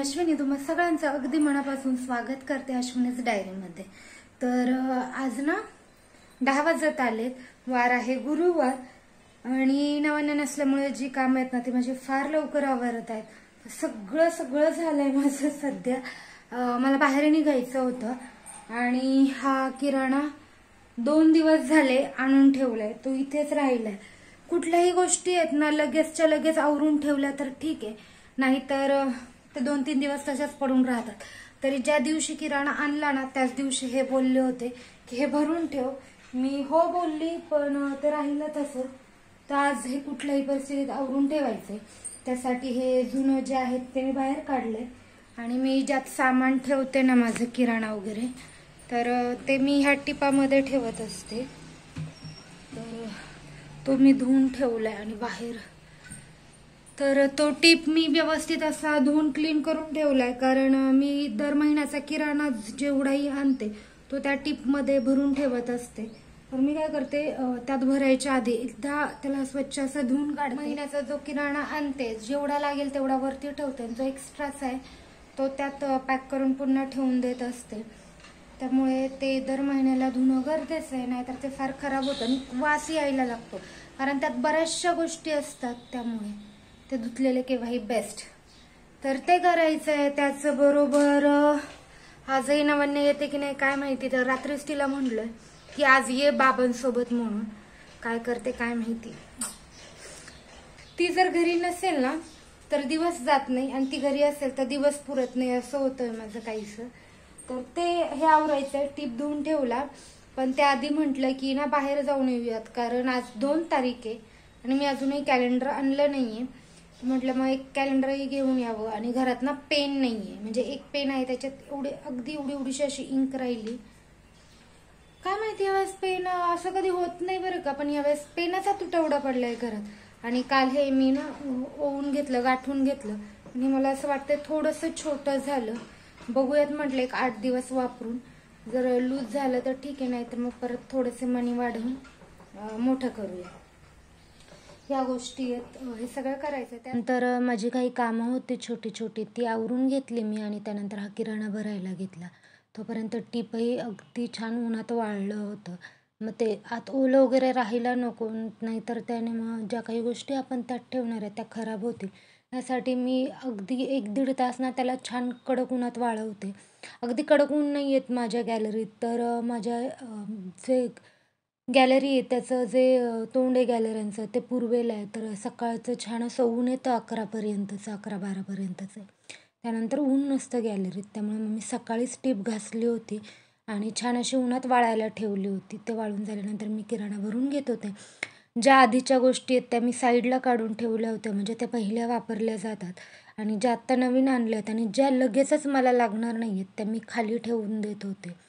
अश्विनी तुम्हा सगळ्यांचं अगदी मनापासून स्वागत करते अश्विनीज डायरीमध्ये। तर आज ना 10 वाजत आले, वार आहे गुरुवार आणि नवन्न नसल्यामुळे जी कामं आहेत ना ती माझी फार लवकर आवरत आहेत। सगळं झालंय माझं सध्या। मला बाहेर निघायचं होतं आणि हा किराणा 2 दिवस झाले आणून ठेवलाय, तो इथेच राहिलाय। कुठल्याही गोष्टी आहेत ना लगेचच्या लगेच आवरून ठेवल्या तर ठीक आहे, नाहीतर ते 2-3 दिवस तशाच पडून राहतात। तरी ज्या दिवशी किराणा आणला ना त्याच दिवशी हे बोलले होते की हे भरून ठेव। मी हो बोलली, पण ते राहिलं तसं। तर आज हे कुठल्याही परिस्थितीत आवरून ठेवायचंय, त्यासाठी हे जुनं जे आहे ते मी बाहेर काढले आणि मी ज्यात सामान ठेवते ना माझं किराणा वगैरे, तर ते मी ह्या टिपामध्ये ठेवत असते। तर तो मी धुवून ठेवलाय आणि बाहेर तर तो टीप मी व्यवस्थित असा धुवून क्लीन करून ठेवलाय, कारण मी दर महिन्याचा किराणा जेवढाही आणते तो त्या टीप मध्ये भरून ठेवत असते। तर मी काय करते, त्यात भरायच्या आधी एकदा त्याला स्वच्छ असं धुवून काढते। महिन्याचा जो किराणा आणते जेवढा लागेल तेवढा वरती ठेवते, जो एक्स्ट्राचा आहे तो त्यात पॅक करून पुन्हा ठेवून देत असते। त्यामुळे ते दर महिन्याला धुणं गरजेचं आहे, नाहीतर ते फार खराब होतं आणि वास यायला लागतो, कारण त्यात बऱ्याचशा गोष्टी असतात। त्यामुळे ते धुतलेले केव्हाही बेस्ट। तर ते करायचंय। त्याचबरोबर आजही नवन्य येते की नाही काय माहिती, तर रात्रीच तिला म्हणलं की आज ये बाबांसोबत म्हणून। काय करते काय माहिती। ती जर घरी नसेल ना तर दिवस जात नाही, आणि ती घरी असेल तर दिवस पुरत नाही, असं होतंय माझं काहीसं। तर ते हे आवरायचंय, टीप धुवून ठेवला, पण त्याआधी म्हटलं की ना बाहेर जाऊन येऊयात, कारण आज 2 तारीख आहे आणि मी अजूनही कॅलेंडर आणलं नाहीये। म्हटलं मग एक कॅलेंडरही घेऊन यावं, आणि घरात ना पेन नाहीये, म्हणजे एक पेन आहे त्याच्यात अगदी एवढीशी अशी इंक राहिली। काय माहिती यावेळेस पेन असं कधी होत नाही बरं का, पण यावेळेस पेनाचा तुटवडा पडलाय घरात। आणि काल हे मी ना ओवून घेतलं, गाठून घेतलं, आणि मला असं वाटतंय थोडंसं छोटं झालं। बघूयात म्हटलं एक 8 दिवस वापरून, जर लूज झालं तर ठीक आहे, नाहीतर मग परत थोडेसे मणी वाढवून मोठं करूया। या गोष्टी आहेत, हे सगळं करायचं। त्यानंतर माझी काही कामं होती छोटी छोटी ती आवरून घेतली मी, आणि त्यानंतर हा किराणा भरायला घेतला। तोपर्यंत टीपही अगदी छान उन्हात वाळलं होतं। मग ते आत ओलं वगैरे राहायला नको, नाहीतर त्याने मग ज्या काही गोष्टी आपण त्यात ठेवणार आहे त्या खराब होतील। यासाठी मी अगदी 1-1.5 तास ना त्याला छान कडक उन्हात वाळवते। अगदी कडक ऊन नाही येत माझ्या गॅलरीत, तर माझ्या जे गॅलरी आहे त्याचं जे तोंड आहे गॅलऱ्यांचं ते पूर्वेला आहे, तर सकाळचं छान असं ऊन येतं 11पर्यंतचं, 11-12 पर्यंतचं। त्यानंतर ऊन नसतं गॅलरीत, त्यामुळे मग मी सकाळीच टीप घासली होती आणि छान अशी उन्हात वाळायला ठेवली होती। ते वाळून झाल्यानंतर मी किराणा भरून घेत होते। ज्या आधीच्या गोष्टी आहेत त्या मी साईडला काढून ठेवल्या होत्या, म्हणजे त्या पहिल्या वापरल्या जातात, आणि ज्या आत्ता नवीन आणल्या आहेत आणि ज्या लगेचच मला लागणार नाही आहेत त्या मी खाली ठेवून देत होते।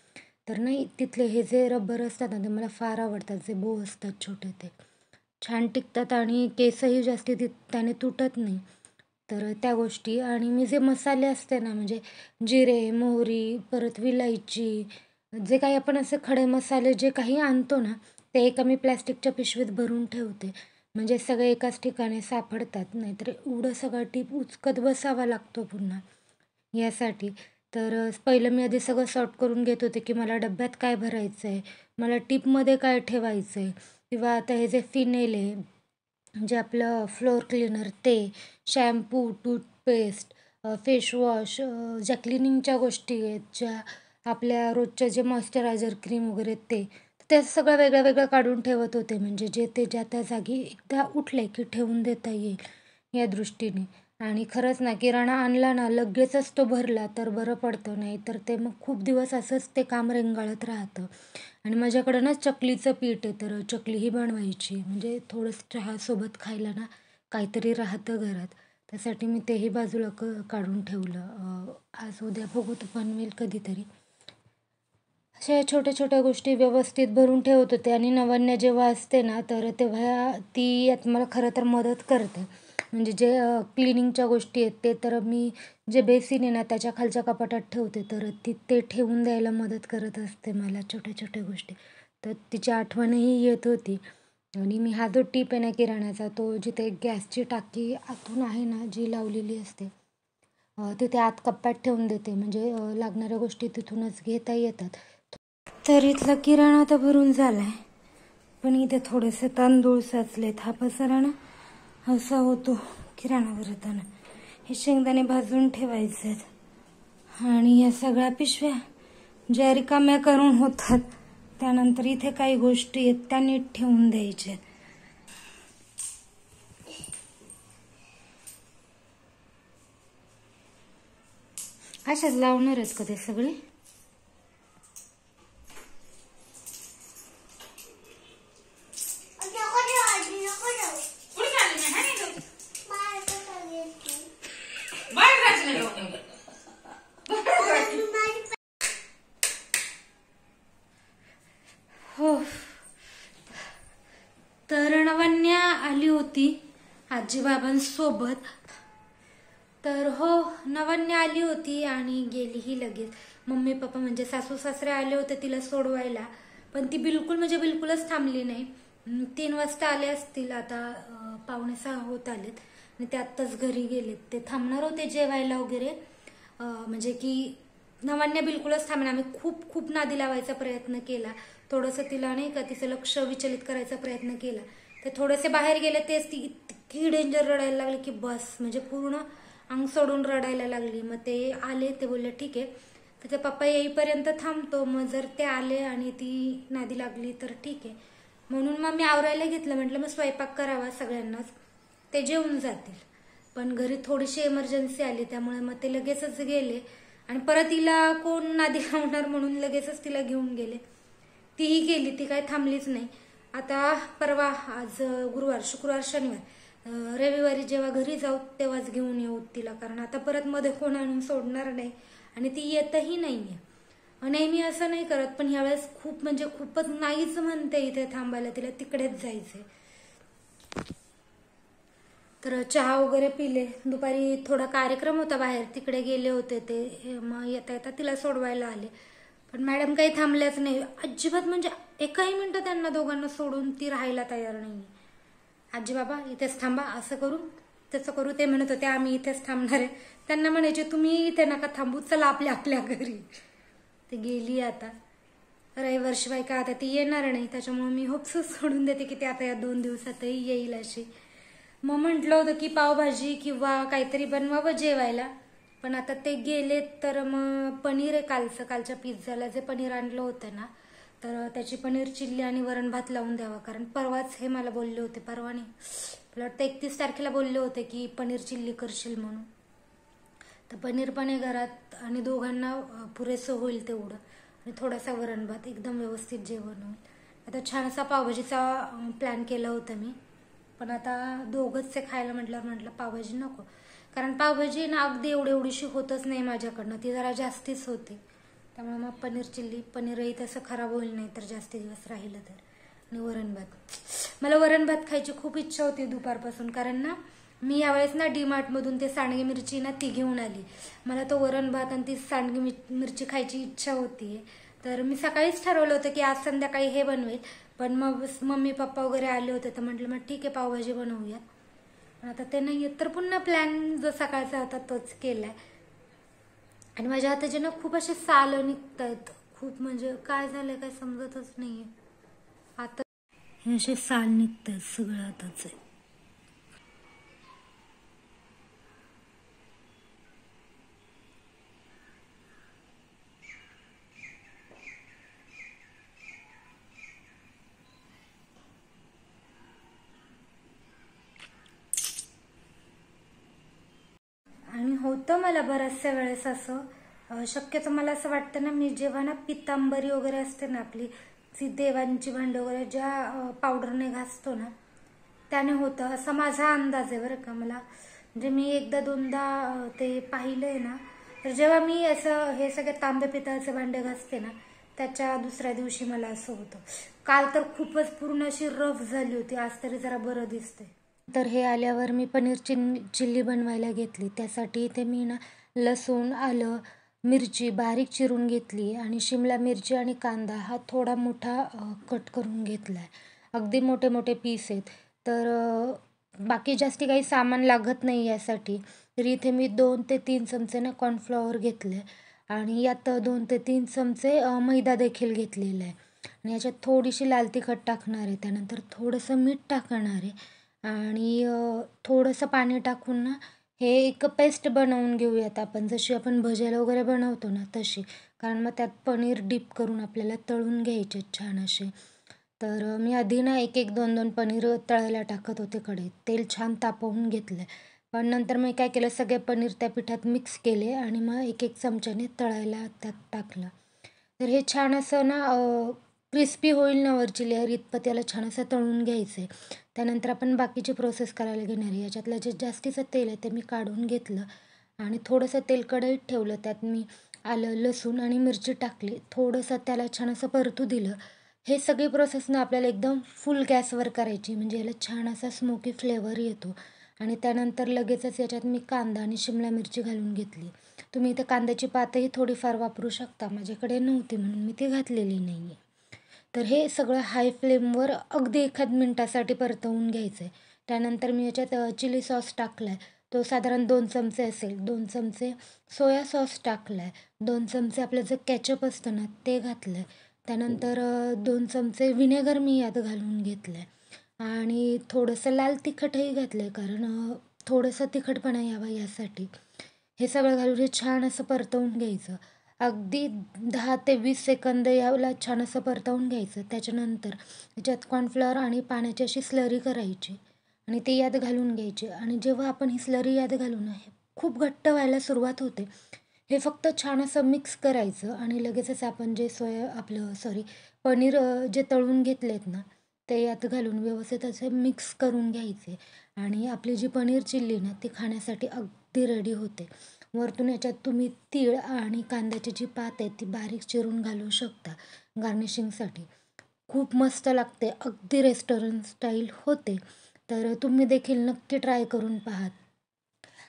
तर नाही, तिथले हे जे रबर असतात ना ते मला फार आवडतात, जे बो असतात छोटे, ते छान टिकतात आणि केसही जास्ती त्याने तुटत नाही। तर त्या गोष्टी, आणि मी जे मसाले असते ना, म्हणजे जिरे, मोहरी, परत विलायची, जे काही आपण असे खडे मसाले जे काही आणतो ना ते एका मी प्लॅस्टिकच्या पिशवीत भरून ठेवते, म्हणजे सगळे एकाच ठिकाणी सापडतात, नाहीतर एवढं सगळं टीप उचकत बसावा लागतो पुन्हा यासाठी। तर पहिलं मी आधी सगळं सॉर्ट करून घेत होते की मला डब्यात काय भरायचं आहे, मला टिपमध्ये काय ठेवायचं आहे, किंवा आता हे जे फिनेल आहे, जे आपलं फ्लोअर क्लीनर, ते शॅम्पू, टूथपेस्ट, फेसवॉश, ज्या क्लिनिंगच्या गोष्टी आहेत, ज्या आपल्या रोजच्या जे मॉइश्चरायझर क्रीम वगैरे ते सगळं वेगळं वेगळं काढून ठेवत होते, म्हणजे जे ते ज्या त्या जागी एकदा उठले की ठेवून देता येईल या दृष्टीने। आणि खरंच ना किराणा आणला ना लगेचच तो भरला तर बरं पडतं, नाही तर ते मग खूप दिवस असंच ते काम रेंगाळत राहतं। आणि माझ्याकडं ना चकलीचं पीठ आहे, तर चकलीही बनवायची, म्हणजे थोडंसं चहासोबत खायला ना काहीतरी राहतं घरात, त्यासाठी मी तेही बाजूला काढून ठेवलं। आज उद्या बघू तो बनवेल कधीतरी। अशा छोट्या छोट्या गोष्टी व्यवस्थित भरून ठेवत होते, आणि नवन्या जेव्हा असते ना तर तेव्हा ती यात मला खरं तर मदत करते। म्हणजे जे क्लिनिंगच्या गोष्टी आहेत ते तर मी जे बेसिन आहे ना त्याच्या खालच्या कपाटात ठेवते, तर ती ते ठेवून द्यायला मदत करत असते मला छोट्या छोट्या गोष्टी। तर तिची आठवणही येत होती। आणि मी हा जो टीप आहे ना किराण्याचा, तो जिथे गॅसची टाकी आतून आहे ना जी लावलेली असते तिथे आत कप्प्यात ठेवून देते, म्हणजे लागणाऱ्या गोष्टी तिथूनच घेता येतात. तर इथला किराणा तर भरून झालाय, पण इथे थोडेसे तांदूळ साचलेत. हा पसारा ना असा होतो किराणा भरताना. हे शेंगदाणे भाजून ठेवायचेत आणि या सगळ्या पिशव्या ज्या रिकाम्या करून होतात, त्यानंतर इथे काही गोष्टी आहेत त्या नीट ठेवून द्यायच्या. अशाच लावणारच का ते सगळे? हो, तर नवन्या आली होती आजीबाबांसोबत. तर हो, नवन्या आली होती आणि गेलीही लगेच. मम्मी पप्पा म्हणजे सासू सासरे आले होते तिला सोडवायला, पण ती बिलकुलच थांबली नाही. 3 वाजता आले असतील, आता 5:45 होत आलेत आणि ते आत्ताच घरी गेलेत. ते थांबणार होते जेवायला वगैरे, म्हणजे की नवन्या बिलकुलच थांबणार. आम्ही खूप नादी लावायचा प्रयत्न केला, थोडंसं तिला नाही का तिचं लक्ष विचलित करायचा प्रयत्न केला. ते थोडेसे बाहेर गेले, तेच ती इतकी डेंजर रडायला लागली की बस, म्हणजे पूर्ण अंग सोडून रडायला लागली. मग ते आले, ते बोलले ठीक आहे त्याचे पप्पा येईपर्यंत थांबतो, मग जर ते आले आणि ती नादी लागली तर ठीक आहे. म्हणून मग मी आवरायला घेतलं. म्हटलं मग स्वयंपाक करावा सगळ्यांनाच, ते जेवून जातील. पण घरी थोडीशी इमर्जन्सी आली, त्यामुळे मग ते लगेचच गेले आणि परत तिला कोण नादी लावणार म्हणून लगेचच तिला घेऊन गेले. तीही गेली, ती काही थांबलीच नाही. आता परवा, आज गुरुवार, शुक्रवार, शनिवार, रविवारी जेव्हा घरी जाऊ तेव्हाच घेऊन येऊ तिला, कारण आता परत मध्ये कोण आणून सोडणार नाही आणि ती येतही नाहीये. नेहमी असं नाही करत, पण ह्यावेळेस खूपच नाहीच म्हणते इथे थांबायला, तिला तिकडेच जायचंय. तर चहा वगैरे पिले. दुपारी थोडा कार्यक्रम होता बाहेर, तिकडे गेले होते ते. मग येता तिला सोडवायला आले, पण मॅडम काही थांबल्याच नाही अजिबात. म्हणजे एकही मिनिटं त्यांना दोघांना सोडून ती राहायला तयार नाही. आजी बाबा इथेच थांबा, असं करू तसं करू. ते म्हणत होते आम्ही इथेच थांबणार आहे. त्यांना म्हणायचे तुम्ही इथे नका थांबू, चला आपल्या घरी. ते गेली आता. रविवारशिवाय का आता ती येणार नाही, त्याच्यामुळे मी होप्स सोडून देते की ती आता या 2 दिवसातही येईल अशी. मग म्हटलं होतं की पावभाजी किंवा काहीतरी बनवावं जेवायला, पण आता ते गेलेत. तर मग पनीर आहे कालच्या पिझ्झाला जे पनीर आणलं होतं ना, तर त्याची पनीर चिल्ली आणि वरण भात लावून द्यावा. कारण परवाच हे मला बोलले होते, परवा नाही, मला वाटतं 31 तारखेला बोलले होते की पनीर चिल्ली करशील म्हणून. तर पनीर पण आहे घरात आणि दोघांना पुरेसं होईल तेवढं, आणि थोडासा वरण भात, एकदम व्यवस्थित जेवण होईल. आता छानसा पावभाजीचा प्लॅन केला होता मी, पण आता दोघंच खायला म्हटलं पावभाजी नको. कारण पावभाजी ना अगदी एवढीशी होतच नाही माझ्याकडनं, ती जरा जास्तीच होते. त्यामुळे मग पनीर चिल्ली, पनीरही तसं खराब होईल नाही तर जास्ती दिवस राहिलं तर. आणि वरण भात, मला वरण भात खायची खूप इच्छा होती दुपारपासून, कारण ना मी यावेळेस ना डीमार्टमधून ते सांडगी मिरची ना ती घेऊन आली. मला तो वरण भात आणि ती सांडगी मिरची खायची इच्छा होती. तर मी सकाळीच ठरवलं होतं की आज संध्याकाळी हे बनवेल, पण मग मम्मी पप्पा वगैरे आले होते तर म्हटलं मग ठीक आहे पावभाजी बनवूया. आता ते नाही येत, तर पुन्हा प्लॅन जो सकाळचा होता तोच केलाय. आणि माझ्या हाताचे ना खूप असे साल निघत आहेत, खूप म्हणजे काय झालंय काय समजतच नाहीये. आता हे असे साल निघत आहेत सगळं हाताचे. आणि होतं मला बऱ्याचशा वेळेस असं, शक्यतो मला असं वाटतं ना, मी जेव्हा ना पितांबरी वगैरे असते ना आपली, ती देवांची भांडी वगैरे ज्या पावडरने घासतो ना त्याने होतं, असा माझा अंदाज आहे बरं का. मला म्हणजे मी एकदा दोनदा ते पाहिलंय ना, तर जेव्हा मी असं हे सगळे तांबे पितळाचे भांडे घासते ना, त्याच्या दुसऱ्या दिवशी मला असं होतं. काल तर खूपच पूर्ण अशी रफ झाली होती, आज तरी जरा बरं दिसते. तर हे आल्यावर मी पनीर चिल्ली बनवायला घेतली. त्यासाठी इथे मी ना लसूण, आलं, मिरची बारीक चिरून घेतली आणि शिमला मिरची आणि कांदा हा थोडा मोठा कट करून घेतलाय. अगदी मोठे मोठे पीस आहेत. तर बाकी जास्ती काही सामान लागत नाही यासाठी. तर इथे मी 2 ते 3 चमचे ना कॉर्नफ्लॉवर घेतले आणि यात 2 ते 3 चमचे मैदा देखील घेतलेला आहे आणि याच्यात थोडीशी लाल तिखट टाकणार आहे, त्यानंतर थोडंसं मीठ टाकणार आहे आणि थोडंसं पाणी टाकून ना हे एक पेस्ट बनवून घेऊयात आपण, जशी आपण भज्याला वगैरे बनवतो ना तशी. कारण मग त्यात पनीर डिप करून आपल्याला तळून घ्यायचे छान असे. तर मी आधी ना 1-1, 2-2 पनीर तळायला टाकत होते कढईत. तेल छान तापवून घेतलं. पण नंतर मी काय केलं, सगळे पनीर त्या पिठात मिक्स केले आणि मग 1-1 चमच्याने तळायला त्यात टाकलं. तर हे छान असं ना क्रिस्पी होईल ना वरची लेअर इतपत त्याला छान असं तळून घ्यायचं आहे. त्यानंतर आपण बाकीची प्रोसेस करायला घेणार आहे. याच्यातलं जे जास्तीचं तेल आहे ते मी काढून घेतलं आणि थोडंसं तेल कढईत ठेवलं. त्यात मी आलं, लसूण आणि मिरची टाकली. थोडंसं त्याला छान असं परतू दिलं. हे सगळी प्रोसेस ना आपल्याला एकदम फुल गॅसवर करायची, म्हणजे याला छान असा स्मोकी फ्लेवर येतो. आणि त्यानंतर लगेचच याच्यात मी कांदा आणि शिमला मिरची घालून घेतली. तुम्ही इथं कांद्याची पातही थोडीफार वापरू शकता. माझ्याकडे नव्हती म्हणून मी ती घातलेली नाही आहे. तर हे सगळं हाय फ्लेमवर अगदी 1 मिनिटासाठी परतवून घ्यायचं आहे. त्यानंतर मी याच्यात चिली सॉस टाकला आहे. तो साधारण 2 चमचे असेल. 2 चमचे सोया सॉस टाकला आहे. 2 चमचे आपलं जे केचप असतं ना ते घातलं आहे. त्यानंतर 2 चमचे व्हिनेगर मी यात घालून घेतलं आहे आणि थोडंसं लाल तिखटही घातलं आहे, कारण थोडंसं तिखटपणा यावा यासाठी. हे सगळं घालून हे छान असं परतवून घ्यायचं. अगदी 10 ते 20 सेकंद याला छान असं परतवून घ्यायचं. त्याच्यानंतर याच्यात कॉर्नफ्लॉवर आणि पाण्याची अशी स्लरी करायची आणि ती यात घालून घ्यायची आणि जेव्हा आपण ही स्लरी यात घालू ना, हे खूप घट्ट व्हायला सुरुवात होते. हे फक्त छान असं मिक्स करायचं आणि लगेचच आपण जे पनीर जे तळून घेतलेत ना, ते यात घालून व्यवस्थित असे मिक्स करून घ्यायचे आणि आपली जी पनीर चिल्ली ना, ती खाण्यासाठी अगदी रेडी होते. वरतून याच्यात तुम्ही तीळ आणि कांद्याची जी पात आहे ती बारीक चिरून घालू शकता गार्निशिंगसाठी. खूप मस्त लागते, अगदी रेस्टॉरंट स्टाईल होते. तर तुम्ही देखील नक्की ट्राय करून पहा.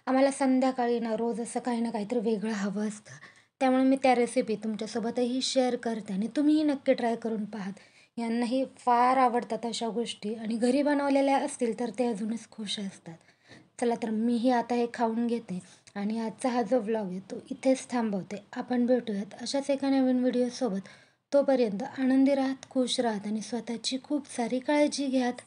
आम्हाला संध्याकाळी ना रोज असं काही ना काहीतरी वेगळं हवं असतं. त्यामुळे मी त्या रेसिपी तुमच्यासोबतही शेअर करते आणि तुम्हीही नक्की ट्राय करून पहा. यांनाही फार आवडतात अशा गोष्टी आणि घरी बनवलेल्या असतील तर ते अजूनच खुश असतात. चला तर मीही आता हे खाऊन घेते आणि आजचा हा जो व्लॉग आहे तो इथेच थांबवते. आपण भेटूयात अशाच एका नवीन व्हिडिओसोबत. तोपर्यंत आनंदी राहात, खुश राहात आणि स्वतःची खूप सारी काळजी घ्यात.